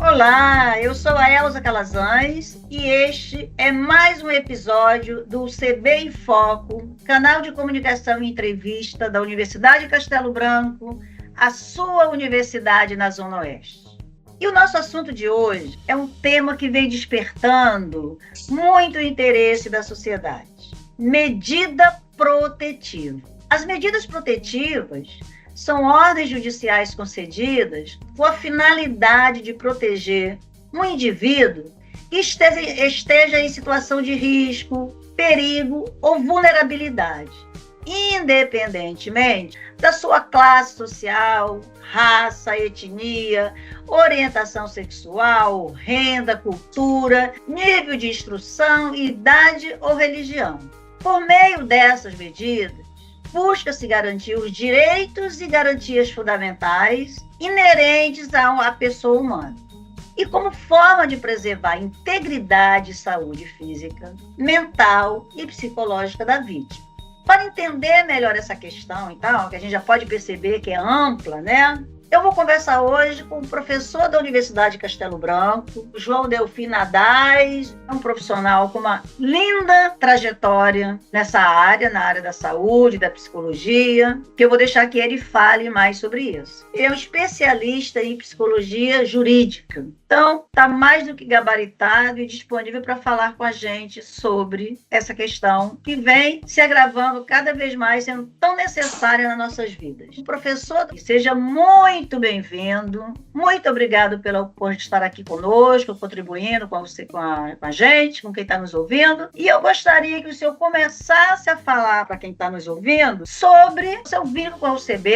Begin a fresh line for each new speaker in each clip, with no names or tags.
Olá, eu sou a Elza Calazans e este é mais um episódio do CB em Foco, canal de comunicação e entrevista da Universidade Castelo Branco, a sua universidade na Zona Oeste. E o nosso assunto de hoje é um tema que vem despertando muito interesse da sociedade: medida protetiva. As medidas protetivas são ordens judiciais concedidas com a finalidade de proteger um indivíduo que esteja em situação de risco, perigo ou vulnerabilidade, independentemente da sua classe social, raça, etnia, orientação sexual, renda, cultura, nível de instrução, idade ou religião. Por meio dessas medidas, busca-se garantir os direitos e garantias fundamentais inerentes à pessoa humana. E como forma de preservar a integridade e saúde física, mental e psicológica da vítima. Para entender melhor essa questão, então, que a gente já pode perceber que é ampla, né? Eu vou conversar hoje com o professor da Universidade Castelo Branco, João Delfim Nadais, um profissional com uma linda trajetória nessa área, na área da saúde, da psicologia, que eu vou deixar que ele fale mais sobre isso. Ele é um especialista em psicologia jurídica, então está mais do que gabaritado e disponível para falar com a gente sobre essa questão que vem se agravando cada vez mais, sendo tão necessária nas nossas vidas. O professor, seja muito bem-vindo, muito obrigado por estar aqui conosco, contribuindo com a gente, com quem está nos ouvindo. E eu gostaria que o senhor começasse a falar para quem está nos ouvindo sobre o seu vínculo com a UCB,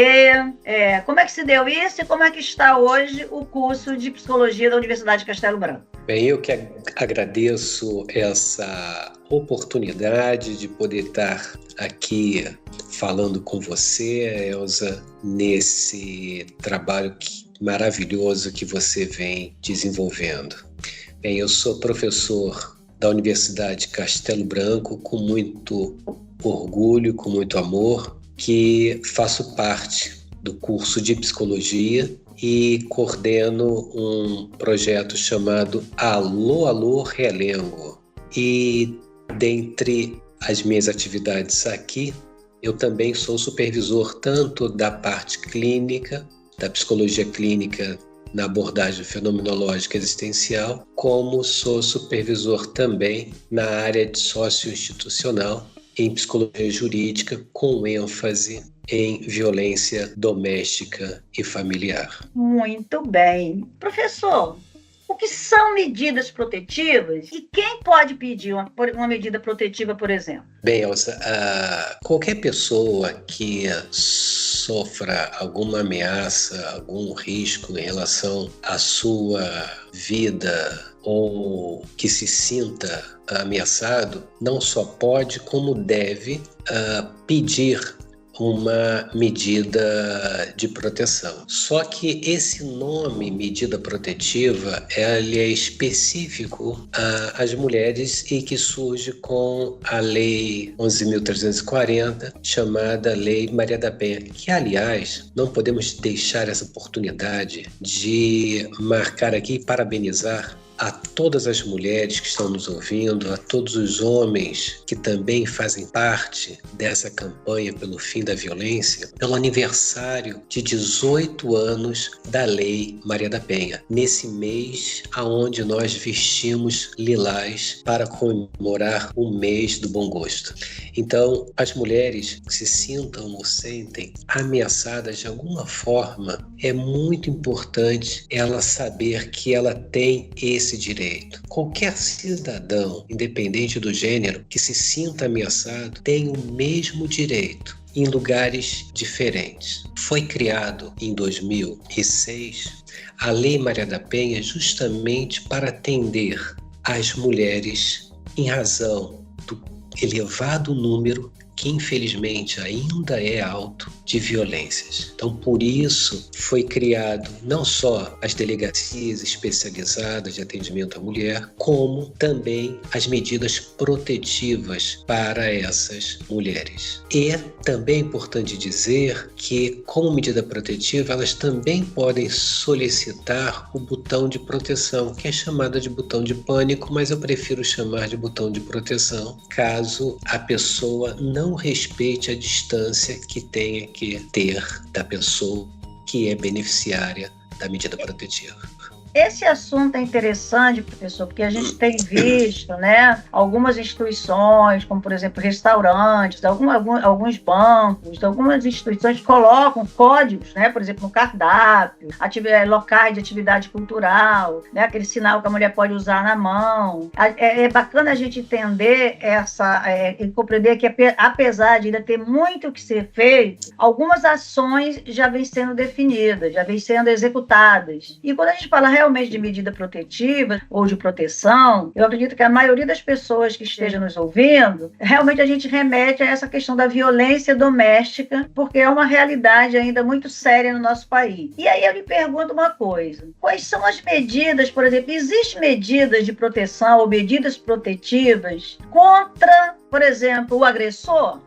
como é que se deu isso e como é que está hoje o curso de psicologia da Universidade Castelo Branco.
Bem, eu que agradeço essa oportunidade de poder estar aqui falando com você, Elza, nesse trabalho maravilhoso que você vem desenvolvendo. Bem, eu sou professor da Universidade Castelo Branco com muito orgulho, com muito amor, que faço parte do curso de psicologia e coordeno um projeto chamado Alô, Alô, Realengo. E dentre as minhas atividades aqui, eu também sou supervisor tanto da parte clínica, da psicologia clínica na abordagem fenomenológica existencial, como sou supervisor também na área de socioinstitucional em psicologia jurídica, com ênfase em violência doméstica e familiar.
Muito bem. Professor, o que são medidas protetivas e quem pode pedir uma medida protetiva, por exemplo?
Bem, Elza, qualquer pessoa que sofra alguma ameaça, algum risco em relação à sua vida ou que se sinta ameaçado, não só pode, como deve pedir uma medida de proteção. Só que esse nome, medida protetiva, ele é específico às mulheres e que surge com a Lei 11.340, chamada Lei Maria da Penha, que, aliás, não podemos deixar essa oportunidade de marcar aqui e parabenizar a todas as mulheres que estão nos ouvindo, a todos os homens que também fazem parte dessa campanha pelo fim da violência, pelo aniversário de 18 anos da Lei Maria da Penha, nesse mês aonde nós vestimos lilás para comemorar o mês do bom gosto. Então, as mulheres que se sintam ou sentem ameaçadas de alguma forma, é muito importante ela saber que ela tem esse direito. Qualquer cidadão, independente do gênero, que se sinta ameaçado, tem o mesmo direito em lugares diferentes. Foi criado em 2006 a Lei Maria da Penha justamente para atender as mulheres em razão do elevado número, que infelizmente ainda é alto, de violências. Então, por isso, foi criado não só as delegacias especializadas de atendimento à mulher, como também as medidas protetivas para essas mulheres. E também é importante dizer que, como medida protetiva, elas também podem solicitar o botão de proteção, que é chamada de botão de pânico, mas eu prefiro chamar de botão de proteção, caso a pessoa não respeite a distância que tenha que ter da pessoa que é beneficiária da medida protetiva.
Esse assunto é interessante, professor, porque a gente tem visto, né, algumas instituições, como, por exemplo, restaurantes, alguns bancos, algumas instituições colocam códigos, né, por exemplo, no cardápio, locais de atividade cultural, né, aquele sinal que a mulher pode usar na mão. É bacana a gente entender e compreender que, apesar de ainda ter muito que ser feito, algumas ações já vêm sendo definidas, já vêm sendo executadas. E quando a gente fala realmente de medida protetiva ou de proteção, eu acredito que a maioria das pessoas que estejam nos ouvindo, realmente a gente remete a essa questão da violência doméstica, porque é uma realidade ainda muito séria no nosso país. E aí eu lhe pergunto uma coisa: quais são as medidas, por exemplo, existem medidas de proteção ou medidas protetivas contra, por exemplo, o agressor?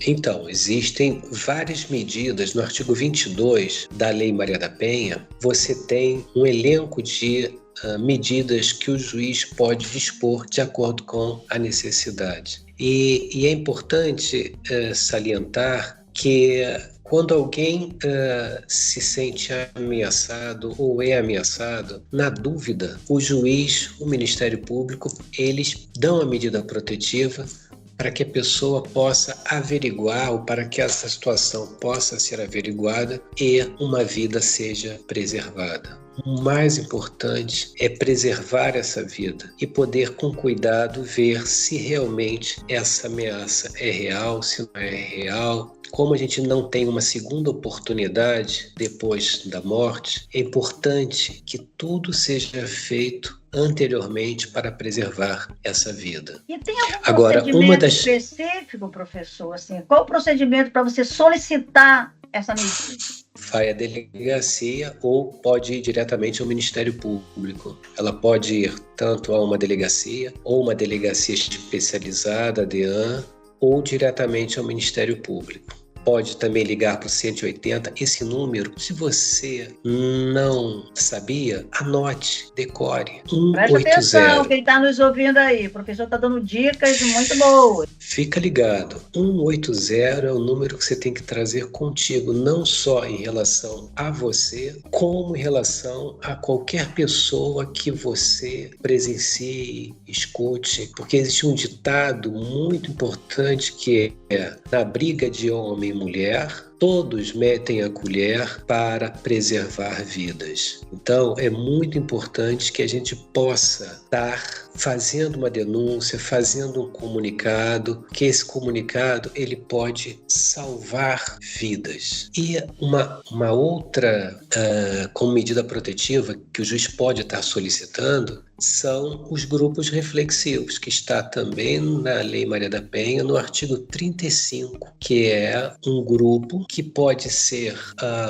Então, existem várias medidas. No artigo 22 da Lei Maria da Penha, você tem um elenco de medidas que o juiz pode dispor de acordo com a necessidade. E é importante salientar que quando alguém se sente ameaçado ou é ameaçado, na dúvida, o juiz, o Ministério Público, eles dão a medida protetiva para que a pessoa possa averiguar ou para que essa situação possa ser averiguada e uma vida seja preservada. O mais importante é preservar essa vida e poder, com cuidado, ver se realmente essa ameaça é real, se não é real. Como a gente não tem uma segunda oportunidade depois da morte, é importante que tudo seja feito anteriormente para preservar essa vida.
E tem algum procedimento específico, professor? Assim, qual o procedimento para você solicitar essa medida?
Vai à delegacia ou pode ir diretamente ao Ministério Público. Ela pode ir tanto a uma delegacia ou uma delegacia especializada, a DEAN, ou diretamente ao Ministério Público. Pode também ligar para o 180. Esse número, se você não sabia, anote, decore. 180.
Preste atenção, quem está nos ouvindo aí. O professor está dando dicas muito boas.
Fica ligado. 180 é o número que você tem que trazer contigo, não só em relação a você, como em relação a qualquer pessoa que você presencie, escute. Porque existe um ditado muito importante que é: na briga de homem e mulher, todos metem a colher para preservar vidas. Então, é muito importante que a gente possa estar fazendo uma denúncia, fazendo um comunicado, que esse comunicado ele pode salvar vidas. E uma outra como medida protetiva que o juiz pode estar solicitando são os grupos reflexivos, que está também na Lei Maria da Penha, no artigo 35, que é um grupo que pode ser,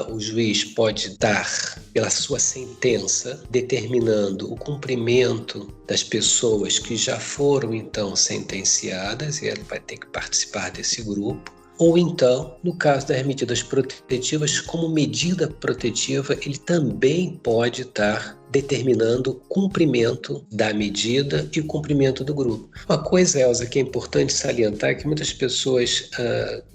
o juiz pode dar, pela sua sentença, determinando o cumprimento das pessoas que já foram, então, sentenciadas, e ele vai ter que participar desse grupo. Ou então, no caso das medidas protetivas, como medida protetiva, ele também pode estar determinando o cumprimento da medida e o cumprimento do grupo. Uma coisa, Elza, que é importante salientar é que muitas pessoas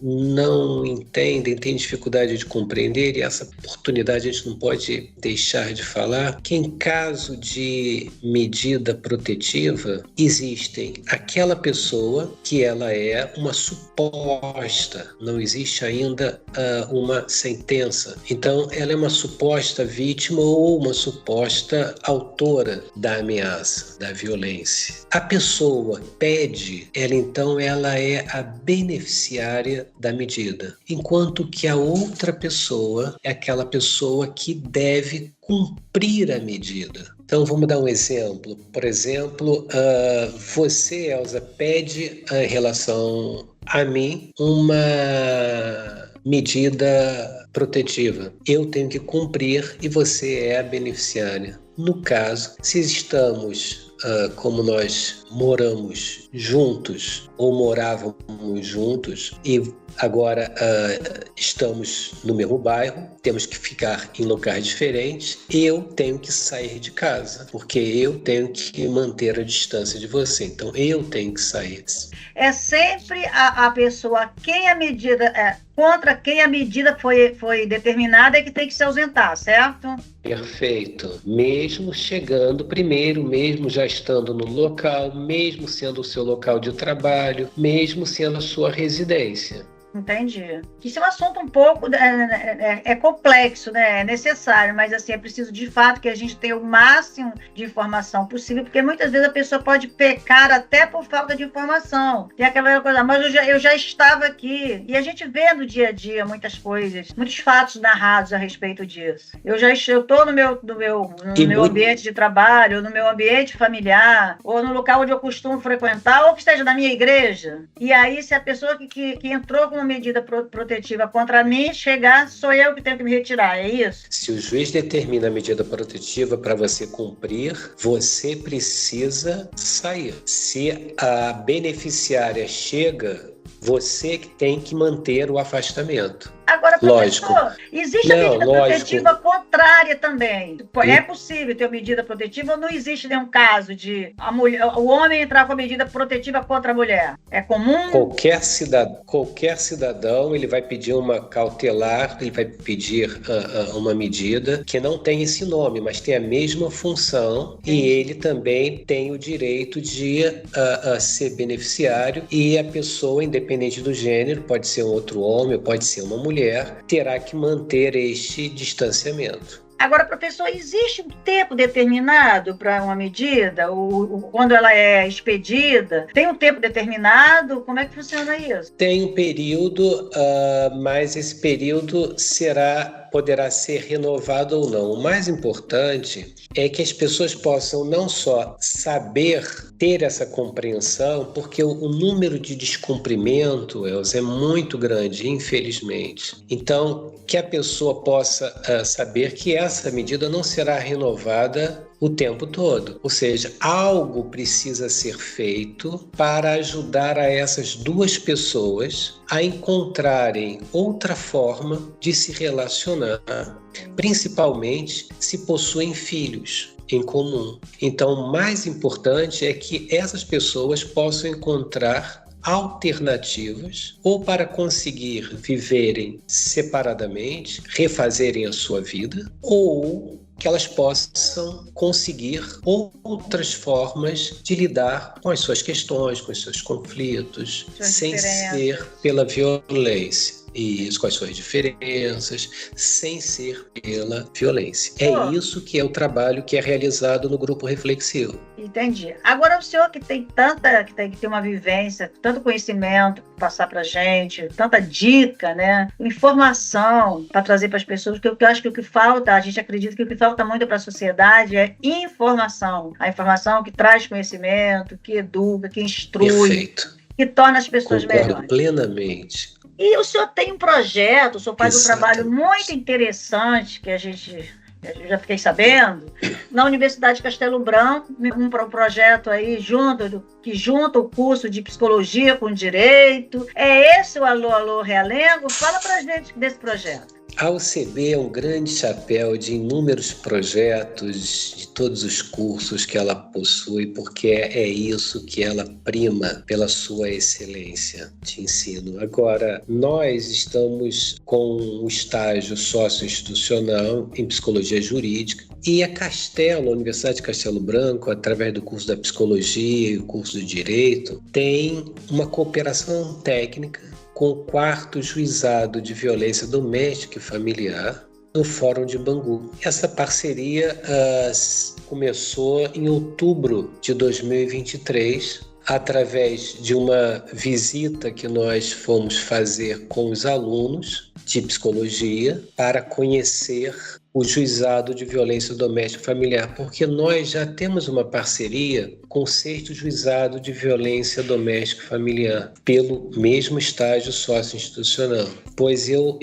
não entendem, têm dificuldade de compreender, e essa oportunidade a gente não pode deixar de falar, que em caso de medida protetiva, existem aquela pessoa que ela é uma suposta, não existe ainda uma sentença. Então, ela é uma suposta vítima ou uma suposta autora da ameaça, da violência. A pessoa pede, ela é a beneficiária da medida, enquanto que a outra pessoa é aquela pessoa que deve cumprir a medida. Então, vamos dar um exemplo. Por exemplo, você, Elza, pede em relação a mim uma medida protetiva. Eu tenho que cumprir e você é a beneficiária. No caso, se estamos, como nós moramos juntos ou morávamos juntos e agora estamos no mesmo bairro, temos que ficar em locais diferentes, eu tenho que sair de casa, porque eu tenho que manter a distância de você. Então, eu tenho que sair.
É sempre a pessoa contra quem a medida foi determinada é que tem que se ausentar, certo?
Perfeito. Mesmo chegando primeiro, mesmo já estando no local, mesmo sendo o seu local de trabalho, mesmo sendo a sua residência.
Entendi. Isso é um assunto um pouco complexo, né? É necessário, mas assim, é preciso de fato que a gente tenha o máximo de informação possível, porque muitas vezes a pessoa pode pecar até por falta de informação. Tem aquela coisa, mas eu já estava aqui. E a gente vê no dia a dia muitas coisas, muitos fatos narrados a respeito disso. Eu estou no meu ambiente de trabalho, ou no meu ambiente familiar, ou no local onde eu costumo frequentar, ou que esteja na minha igreja. E aí, se a pessoa que entrou com uma medida protetiva contra mim chegar, sou eu que tenho que me retirar, é isso?
Se o juiz determina a medida protetiva para você cumprir, você precisa sair. Se a beneficiária chega, você que tem que manter o afastamento.
Agora, professor, existe a medida protetiva contrária também. É possível ter uma medida protetiva ou não existe nenhum caso de o homem entrar com a medida protetiva contra a mulher? É comum?
Qualquer cidadão, ele vai pedir uma cautelar, ele vai pedir uma medida que não tem esse nome, mas tem a mesma função. Sim. E ele também tem o direito de ser beneficiário, e a pessoa, independente do gênero, pode ser um outro homem, pode ser uma mulher, terá que manter este distanciamento.
Agora, professor, existe um tempo determinado para uma medida? Quando ela é expedida? Tem um tempo determinado? Como é que funciona isso?
Tem um período, mas esse período poderá ser renovado ou não. O mais importante é que as pessoas possam não só saber ter essa compreensão, porque o número de descumprimento, Elza, é muito grande, infelizmente. Então, que a pessoa possa saber que essa medida não será renovada o tempo todo. Ou seja, algo precisa ser feito para ajudar a essas duas pessoas a encontrarem outra forma de se relacionar, principalmente se possuem filhos em comum. Então, o mais importante é que essas pessoas possam encontrar alternativas, ou para conseguir viverem separadamente, refazerem a sua vida, ou que elas possam conseguir outras formas de lidar com as suas questões, com os seus conflitos, sem ser pela violência. Isso, com as suas diferenças, sem ser pela violência. É isso que é o trabalho que é realizado no grupo reflexivo.
Entendi. Agora, o senhor que tem que ter uma vivência, tanto conhecimento para passar para a gente, tanta dica, né? Informação para trazer para as pessoas, porque eu acho que o que falta, a gente acredita que o que falta muito para a sociedade é informação. A informação que traz conhecimento, que educa, que instrui,
perfeito,
que torna as pessoas melhores.
Concordo plenamente.
E o senhor tem um projeto, o senhor faz um trabalho muito interessante, que eu já fiquei sabendo, na Universidade de Castelo Branco, um projeto aí que junta o curso de psicologia com direito. É esse o Alô Realengo? Fala pra gente desse projeto.
A UCB é um grande chapéu de inúmeros projetos, de todos os cursos que ela possui, porque é isso que ela prima pela sua excelência de ensino. Agora, nós estamos com um estágio sócio-institucional em psicologia jurídica, e a Universidade de Castelo Branco, através do curso da psicologia e o curso do direito, tem uma cooperação técnica com o 4º Juizado de Violência Doméstica e Familiar no Fórum de Bangu. Essa parceria começou em outubro de 2023, através de uma visita que nós fomos fazer com os alunos de psicologia para conhecer o Juizado de Violência Doméstica e Familiar, porque nós já temos uma parceria com o 6º Juizado de Violência Doméstica e Familiar, pelo mesmo estágio sócio-institucional. Pois eu,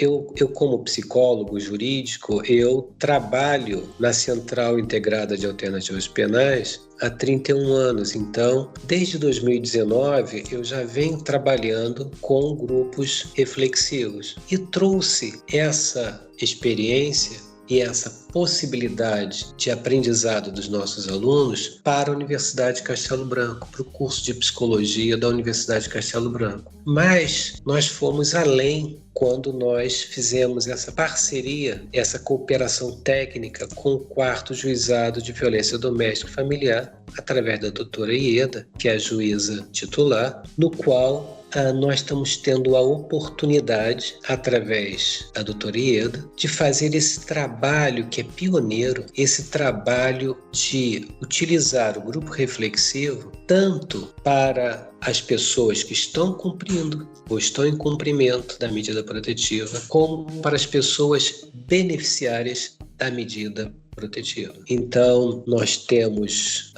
como psicólogo jurídico, eu trabalho na Central Integrada de Alternativas Penais há 31 anos. Então, desde 2019, eu já venho trabalhando com grupos reflexivos e trouxe essa experiência e essa possibilidade de aprendizado dos nossos alunos para a Universidade de Castelo Branco, para o curso de Psicologia da Universidade de Castelo Branco. Mas nós fomos além quando nós fizemos essa parceria, essa cooperação técnica com o 4º Juizado de Violência Doméstica e Familiar, através da doutora Ieda, que é a juíza titular, no qual nós estamos tendo a oportunidade, através da doutora Ieda, de fazer esse trabalho que é pioneiro, esse trabalho de utilizar o grupo reflexivo tanto para as pessoas que estão cumprindo ou estão em cumprimento da medida protetiva, como para as pessoas beneficiárias da medida protetiva. Então, nós temos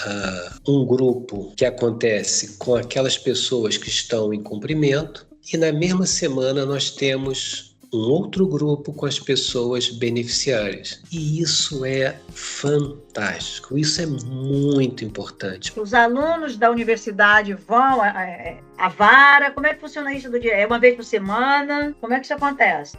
um grupo que acontece com aquelas pessoas que estão em cumprimento e na mesma semana nós temos um outro grupo com as pessoas beneficiárias. E isso é fantástico, isso é muito importante.
Os alunos da universidade vão à vara? Como é que funciona isso do dia? É uma vez por semana? Como é que isso acontece?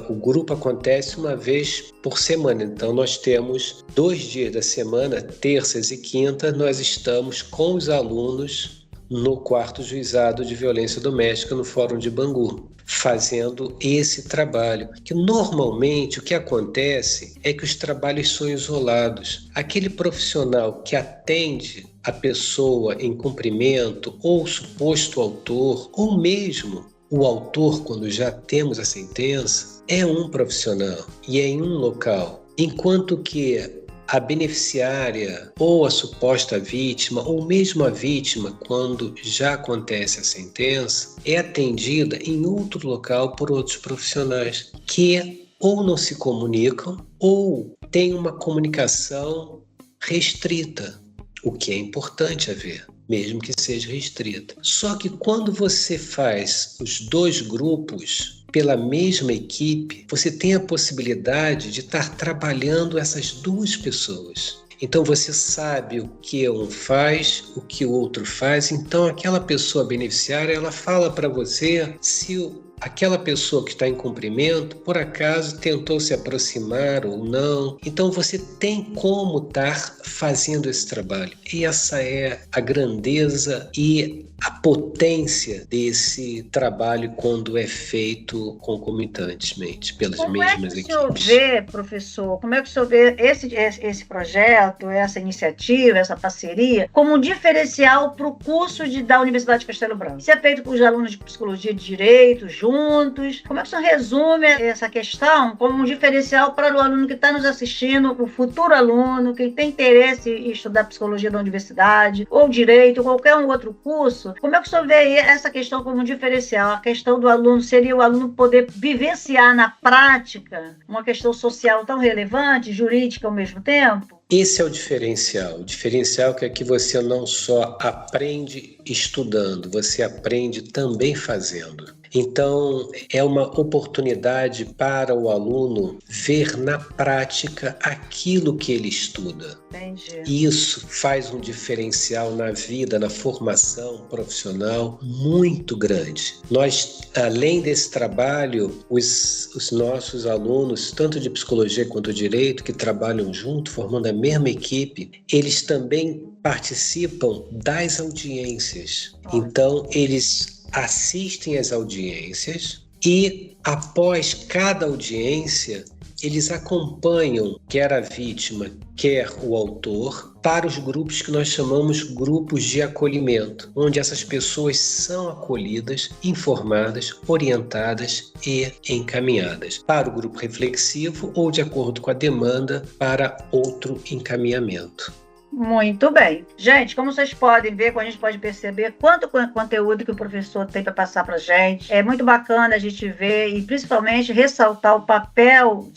O grupo acontece uma vez por semana, então nós temos 2 dias da semana, terças e quintas, nós estamos com os alunos no 4º Juizado de Violência Doméstica no Fórum de Bangu, fazendo esse trabalho, que normalmente o que acontece é que os trabalhos são isolados. Aquele profissional que atende a pessoa em cumprimento, ou o suposto autor, ou mesmo o autor, quando já temos a sentença, é um profissional e é em um local, enquanto que a beneficiária ou a suposta vítima, ou mesmo a vítima, quando já acontece a sentença, é atendida em outro local por outros profissionais que ou não se comunicam ou têm uma comunicação restrita, o que é importante haver, mesmo que seja restrita. Só que quando você faz os 2 grupos pela mesma equipe, você tem a possibilidade de estar trabalhando essas 2 pessoas. Então você sabe o que um faz, o que o outro faz. Então aquela pessoa beneficiária, ela fala para você se aquela pessoa que está em cumprimento, por acaso, tentou se aproximar ou não. Então você tem como estar fazendo esse trabalho. E essa é a grandeza e a potência desse trabalho quando é feito concomitantemente pelas mesmas equipes.
Como é que o senhor vê, professor, como é que o senhor vê esse projeto, essa iniciativa, essa parceria, como um diferencial para o curso da Universidade de Castelo Branco? Isso é feito com os alunos de Psicologia e de Direito, juntos. Como é que o senhor resume essa questão como um diferencial para o aluno que está nos assistindo, o futuro aluno, que tem interesse em estudar Psicologia da Universidade, ou Direito, ou qualquer outro curso? Como é que o senhor vê essa questão como um diferencial? A questão do aluno seria o aluno poder vivenciar na prática uma questão social tão relevante, jurídica ao mesmo tempo?
Esse é o diferencial. O diferencial é que você não só aprende estudando, você aprende também fazendo. Então, é uma oportunidade para o aluno ver na prática aquilo que ele estuda.
Entendi.
Isso faz um diferencial na vida, na formação profissional muito grande. Nós, além desse trabalho, os nossos alunos, tanto de psicologia quanto de direito, que trabalham junto, formando a mesma equipe, eles também participam das audiências. Então, eles assistem às audiências e, após cada audiência, eles acompanham quer a vítima, quer o autor, para os grupos que nós chamamos grupos de acolhimento, onde essas pessoas são acolhidas, informadas, orientadas e encaminhadas para o grupo reflexivo ou, de acordo com a demanda, para outro encaminhamento.
Muito bem. Gente, como vocês podem ver, como a gente pode perceber, quanto conteúdo que o professor tem para passar para a gente. É muito bacana a gente ver e, principalmente, ressaltar o papel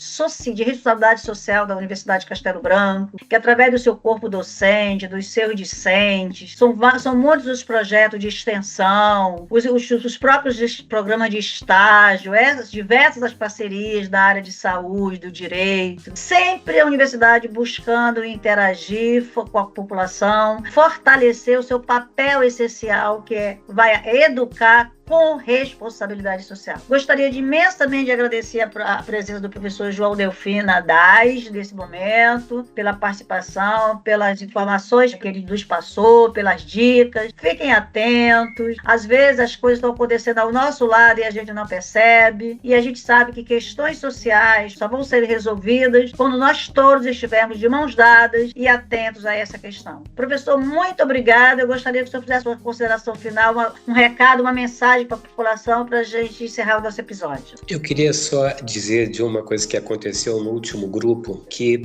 de responsabilidade social da Universidade de Castelo Branco, que, através do seu corpo docente, dos seus discentes, são muitos os projetos de extensão, os próprios programas de estágio, diversas as parcerias da área de saúde, do direito. Sempre a universidade buscando interagir com a população, fortalecer o seu papel essencial, que vai educar com responsabilidade social. Gostaria imensamente de agradecer a presença do professor João Delfim Nadaz nesse momento, pela participação, pelas informações que ele nos passou, pelas dicas. Fiquem atentos. Às vezes as coisas estão acontecendo ao nosso lado e a gente não percebe. E a gente sabe que questões sociais só vão ser resolvidas quando nós todos estivermos de mãos dadas e atentos a essa questão. Professor, muito obrigada. Eu gostaria que o senhor fizesse uma consideração final, um recado, uma mensagem para a população para a gente encerrar o nosso episódio.
Eu queria só dizer de uma coisa que aconteceu no último grupo, que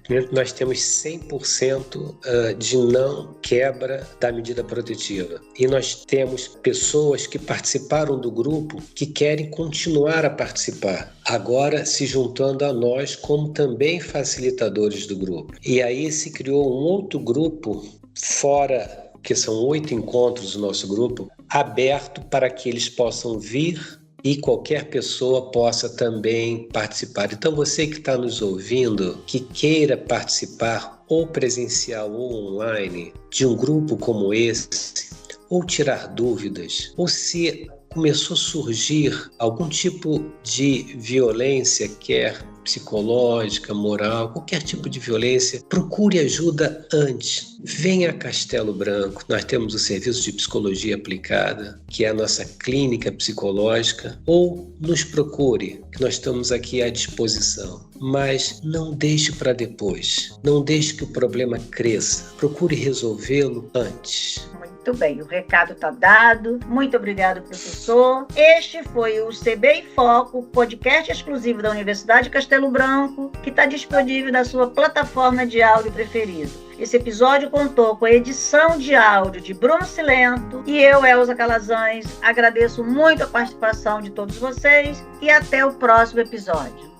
primeiro nós temos 100% de não quebra da medida protetiva. E nós temos pessoas que participaram do grupo que querem continuar a participar, agora se juntando a nós como também facilitadores do grupo. E aí se criou um outro grupo fora, que são 8 encontros do nosso grupo, aberto para que eles possam vir e qualquer pessoa possa também participar. Então você que está nos ouvindo, que queira participar ou presencial ou online de um grupo como esse, ou tirar dúvidas, ou se começou a surgir algum tipo de violência, quer psicológica, moral, qualquer tipo de violência, procure ajuda antes. Venha a Castelo Branco, nós temos o serviço de psicologia aplicada, que é a nossa clínica psicológica, ou nos procure, que nós estamos aqui à disposição. Mas não deixe para depois, não deixe que o problema cresça, procure resolvê-lo antes.
Muito bem, o recado está dado. Muito obrigado, professor. Este foi o CB em Foco, podcast exclusivo da Universidade de Castelo Branco, que está disponível na sua plataforma de áudio preferida. Esse episódio contou com a edição de áudio de Bruno Silento e eu, Elza Calazans. Agradeço muito a participação de todos vocês e até o próximo episódio.